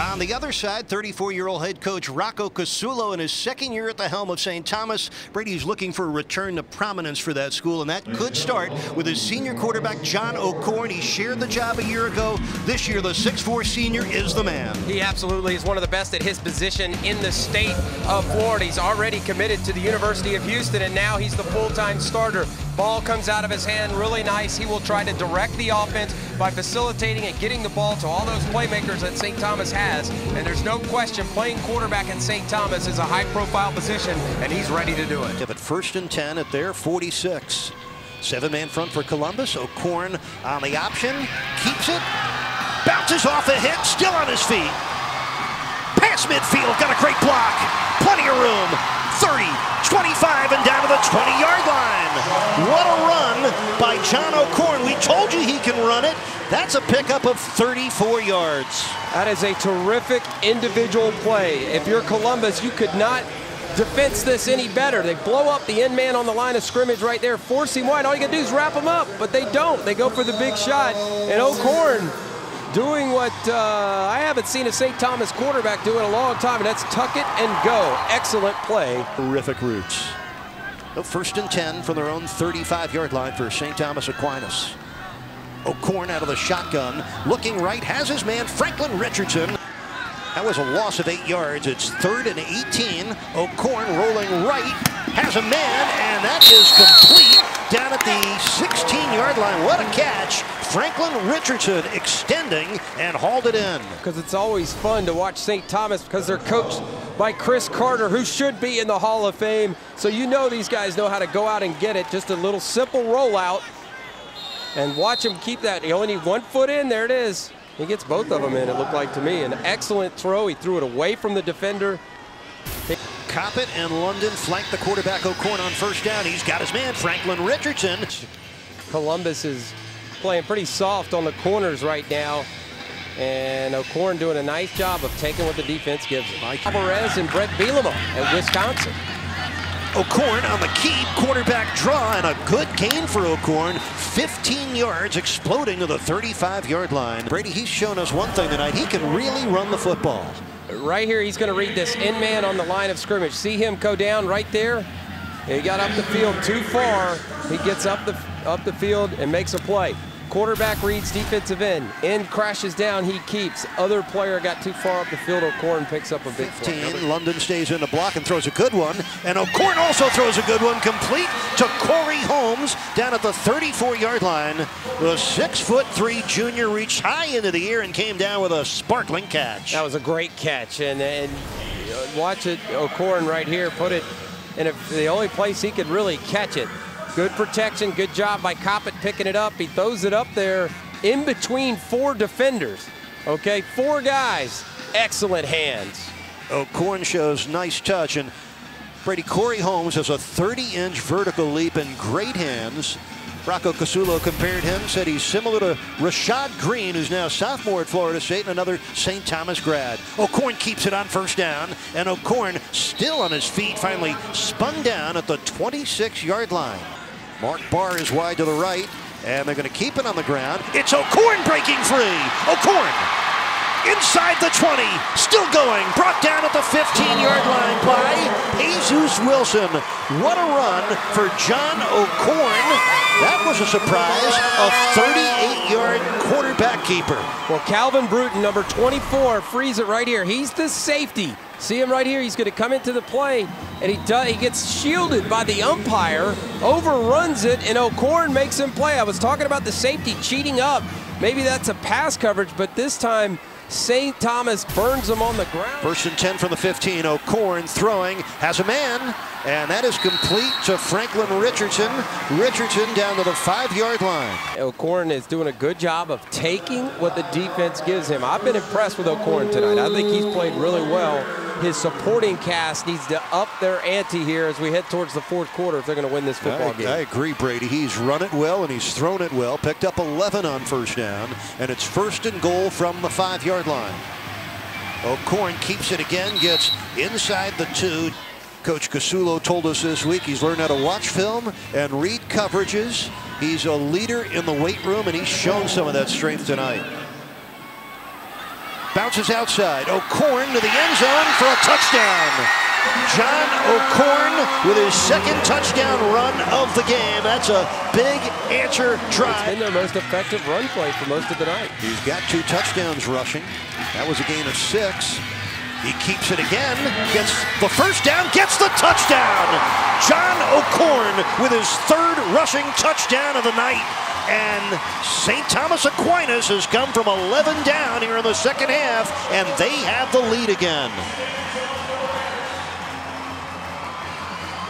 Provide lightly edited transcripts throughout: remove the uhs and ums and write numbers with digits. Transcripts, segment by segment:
On the other side, 34-year-old head coach Rocco Casulo in his second year at the helm of St. Thomas. Brady's looking for a return to prominence for that school, and that could start with his senior quarterback, John O'Korn. He shared the job a year ago. This year, the 6'4 senior is the man. He absolutely is one of the best at his position in the state of Florida. He's already committed to the University of Houston, and now he's the full-time starter. Ball comes out of his hand really nice. He will try to direct the offense by facilitating and getting the ball to all those playmakers that St. Thomas has. And there's no question playing quarterback in St. Thomas is a high-profile position, and he's ready to do it. At 1st and 10 at their 46. 7-man front for Columbus. O'Korn on the option. Keeps it. Bounces off a hit. Still on his feet. Past midfield. Got a great block. Plenty of room. 30, 25, and down to the 20-yard line. What a run by John O'Korn. We told you he can run it. That's a pickup of 34 yards. That is a terrific individual play. If you're Columbus, you could not defense this any better. They blow up the end man on the line of scrimmage right there, force him wide. All you got to do is wrap him up, but they don't. They go for the big shot, and O'Korn doing what I haven't seen a St. Thomas quarterback do in a long time, and that's tuck it and go. Excellent play. Terrific routes. The 1st and 10 from their own 35-yard line for St. Thomas Aquinas. O'Korn out of the shotgun, looking right, has his man Franklin Richardson. That was a loss of 8 yards. It's 3rd and 18. O'Korn rolling right, has a man, and that is complete down at the 16-yard line. What a catch. Franklin Richardson extending and hauled it in. Because it's always fun to watch St. Thomas because they're coached by Chris Carter, who should be in the Hall of Fame. So you know these guys know how to go out and get it. Just a little simple rollout. And watch him keep that. You only need 1 foot in. There it is. He gets both of them in, it looked like to me. An excellent throw. He threw it away from the defender. Coppett and London flank the quarterback O'Korn on 1st down. He's got his man, Franklin Richardson. Columbus is playing pretty soft on the corners right now. And O'Korn doing a nice job of taking what the defense gives him. Alvarez and Brett Bielema at Wisconsin. O'Korn on the keep, quarterback draw, and a good gain for O'Korn. 15 yards, exploding to the 35-yard line. Brady, he's shown us one thing tonight. He can really run the football. Right here, he's going to read this end man on the line of scrimmage. See him go down right there? He got up the field too far. He gets up the field and makes a play. Quarterback reads defensive end. End crashes down, he keeps. Other player got too far up the field. O'Korn picks up a big 15. play. London stays in the block and throws a good one. And O'Korn also throws a good one, complete to Corey Holmes down at the 34-yard line. The 6'3" junior reached high into the air and came down with a sparkling catch. That was a great catch. And watch it, O'Korn right here, put it in the only place he could really catch it. Good protection, good job by Coppett picking it up. He throws it up there in between 4 defenders. Okay, 4 guys. Excellent hands. O'Korn shows nice touch, and Brady, Corey Holmes has a 30-inch vertical leap and great hands. Rocco Casulo compared him, said he's similar to Rashad Green, who's now a sophomore at Florida State and another St. Thomas grad. O'Korn keeps it on 1st down, and O'Korn still on his feet, finally spun down at the 26-yard line. Mark Barr is wide to the right, and they're going to keep it on the ground. It's O'Korn breaking free. O'Korn inside the 20, still going, brought down at the 15-yard line by Jesus Wilson. What a run for John O'Korn. That was a surprise, a 38-yard quarterback keeper. Well, Calvin Bruton, number 24, frees it right here. He's the safety. See him right here. He's going to come into the play, and he gets shielded by the umpire, overruns it, and O'Korn makes him play. I was talking about the safety cheating up. Maybe that's a pass coverage, but this time St. Thomas burns him on the ground. 1st and 10 from the 15. O'Korn throwing, has a man, and that is complete to Franklin Richardson. Richardson down to the 5-yard line. O'Korn is doing a good job of taking what the defense gives him. I've been impressed with O'Korn tonight. I think he's played really well. His supporting cast needs to up their ante here as we head towards the 4th quarter if they're going to win this football game. I agree, Brady. He's run it well and he's thrown it well. Picked up 11 on 1st down, and it's 1st and goal from the 5-yard line. O'Korn keeps it again, gets inside the 2. Coach Casulo told us this week he's learned how to watch film and read coverages. He's a leader in the weight room, and he's shown some of that strength tonight. Bounces outside. O'Korn to the end zone for a touchdown. John O'Korn with his second touchdown run of the game. That's a big answer drive. It's been their most effective run play for most of the night. He's got 2 touchdowns rushing. That was a gain of 6. He keeps it again, gets the first down, gets the touchdown. John O'Korn with his 3rd rushing touchdown of the night. And St. Thomas Aquinas has come from 11 down here in the second half, and they have the lead again.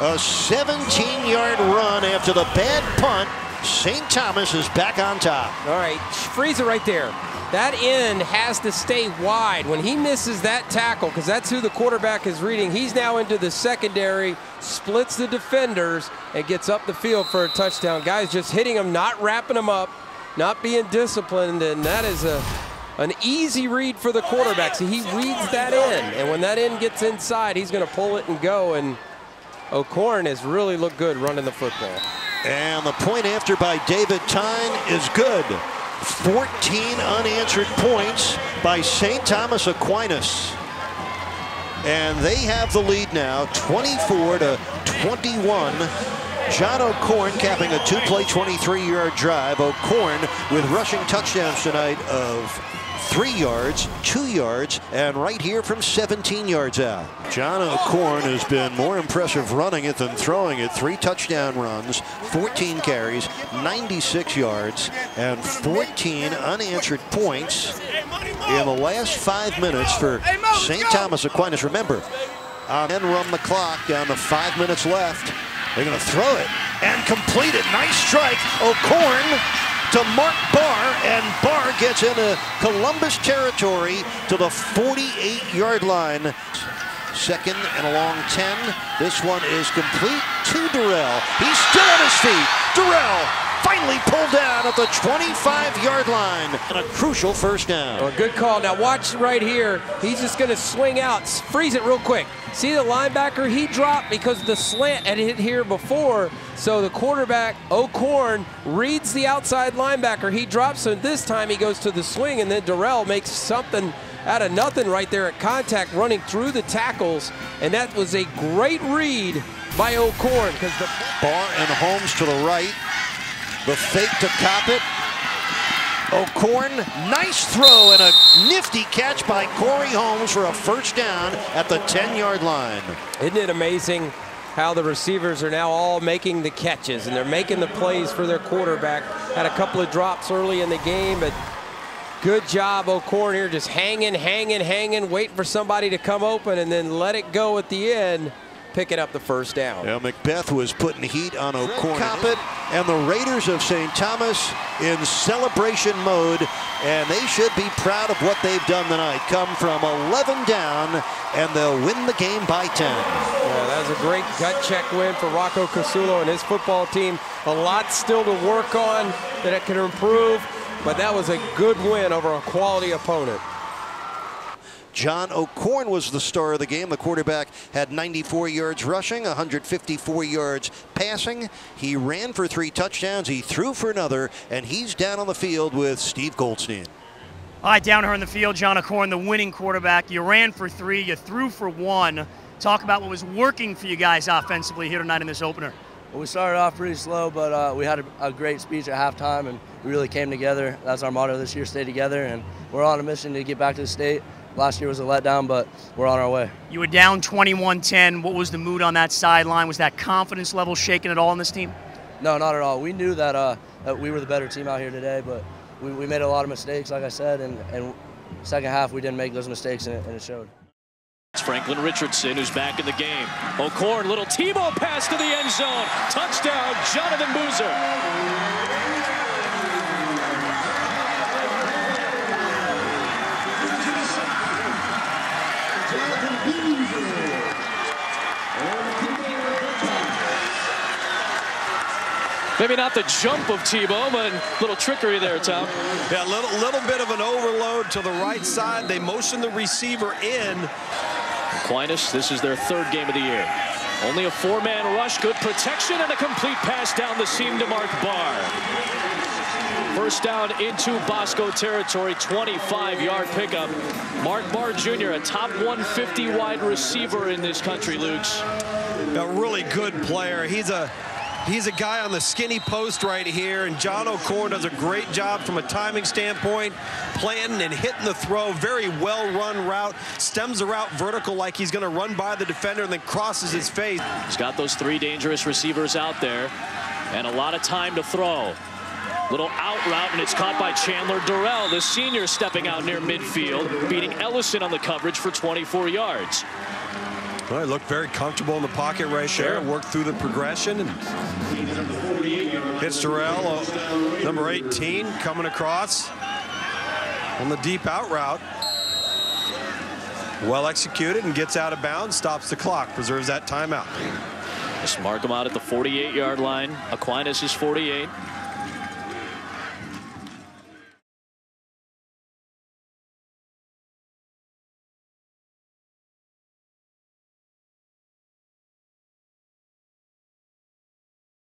A 17-yard run after the bad punt. St. Thomas is back on top. All right, freeze it right there. That end has to stay wide. When he misses that tackle, because that's who the quarterback is reading, he's now into the secondary, splits the defenders, and gets up the field for a touchdown. Guys just hitting him, not wrapping him up, not being disciplined, and that is an easy read for the quarterback. So he reads that end, and when that end gets inside, he's going to pull it and go, and O'Korn has really looked good running the football. And the point after by David Tyne is good. 14 unanswered points by St. Thomas Aquinas. And they have the lead now, 24-21. John O'Korn capping a 2-play, 23-yard drive. O'Korn with rushing touchdowns tonight of 3 yards, 2 yards, and right here from 17 yards out. John O'Korn has been more impressive running it than throwing it. 3 touchdown runs, 14 carries, 96 yards, and 14 unanswered points in the last 5 minutes for St. Thomas Aquinas. Remember, and run the clock down to 5 minutes left. They're going to throw it and complete it. Nice strike. O'Korn to Mark Barr, and Barr gets into Columbus territory to the 48-yard line. Second and a long 10. This one is complete to Durrell. He's still on his feet. Durrell finally pulled down at the 25-yard line, and a crucial first down. Well, good call. Now watch right here. He's just going to swing out. Freeze it real quick. See the linebacker? He dropped because the slant had hit here before. So the quarterback, O'Korn, reads the outside linebacker. He drops, and this time he goes to the swing, and then Durrell makes something out of nothing right there at contact, running through the tackles. And that was a great read by O'Korn. Because the Barr and Holmes to the right. The fake to Coppett. O'Korn, nice throw and a nifty catch by Corey Holmes for a first down at the 10-yard line. Isn't it amazing how the receivers are now all making the catches and they're making the plays for their quarterback? Had a couple of drops early in the game, but good job, O'Korn here, just hanging, waiting for somebody to come open and then let it go at the end, picking up the first down. Yeah, Macbeth was putting heat on O'Korn. Coppett and the Raiders of St. Thomas in celebration mode, and they should be proud of what they've done tonight. Come from 11 down, and they'll win the game by 10. Yeah, that was a great gut check win for Rocco Casulo and his football team. A lot still to work on that it can improve, but that was a good win over a quality opponent. John O'Korn was the star of the game. The quarterback had 94 yards rushing, 154 yards passing. He ran for 3 touchdowns. He threw for another, and he's down on the field with Steve Goldstein. All right, down here on the field, John O'Korn, the winning quarterback. You ran for 3, you threw for 1. Talk about what was working for you guys offensively here tonight in this opener. Well, we started off pretty slow, but we had a great speech at halftime, and we really came together. That's our motto this year, stay together, and we're on a mission to get back to the state. Last year was a letdown, but we're on our way. You were down 21-10. What was the mood on that sideline? Was that confidence level shaken at all in this team? No, not at all. We knew that, that we were the better team out here today, but we made a lot of mistakes, like I said, and second half we didn't make those mistakes, and it showed. It's Franklin Richardson who's back in the game. O'Korn, little Tebow pass to the end zone. Touchdown, Jonathan Boozer. Maybe not the jump of Tebow, but a little trickery there, Tom. Yeah, a little bit of an overload to the right side. They motion the receiver in. Aquinas, this is their 3rd game of the year. Only a 4-man rush, good protection, and a complete pass down the seam to Mark Barr. First down into Bosco territory, 25-yard pickup. Mark Barr Jr., a top 150 wide receiver in this country, Lukes. A really good player. He's a guy on the skinny post right here, and John O'Korn does a great job from a timing standpoint, planting and hitting the throw. Very well-run route, stems the route vertical like he's going to run by the defender and then crosses his face. He's got those 3 dangerous receivers out there and a lot of time to throw. Little out route, and it's caught by Chandler Durrell, the senior, stepping out near midfield, beating Ellison on the coverage for 24 yards. Well, he looked very comfortable in the pocket right there. Worked through the progression and hits Durrell, number 18, coming across on the deep out route. Well executed and gets out of bounds, stops the clock, preserves that timeout. Just mark him out at the 48-yard line. Aquinas is 48.